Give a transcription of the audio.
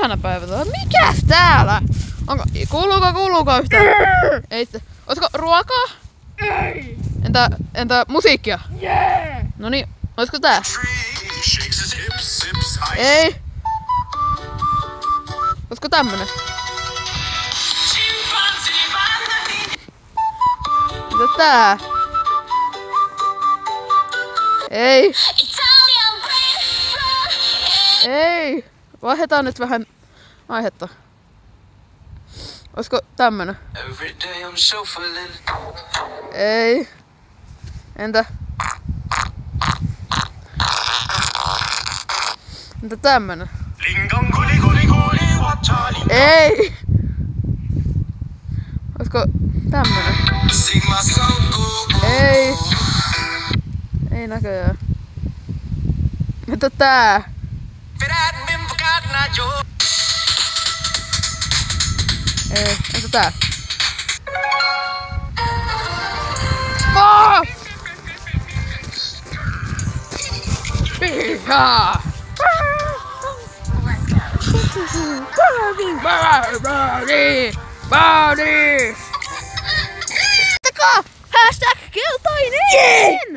ihana päivä tuolla. Mikäs täällä? Kuuluuko yhtään? Ei. Ootko ruokaa? Ei! Entä musiikkia? Jee! Noniin, oisko tää? Ei. Oisko tämmönen? Mitä tää? Ei. Ei. Vaihdetaan nyt vähän aihetta. Oisko tämmönen? Ei. Entä tämmönen? Ei. Oisko tämmönen? Ei. Ei näköjään. Mitä tää? Ei. Entä tää? Oh! Ihaa! Body! Hashtag keltainen!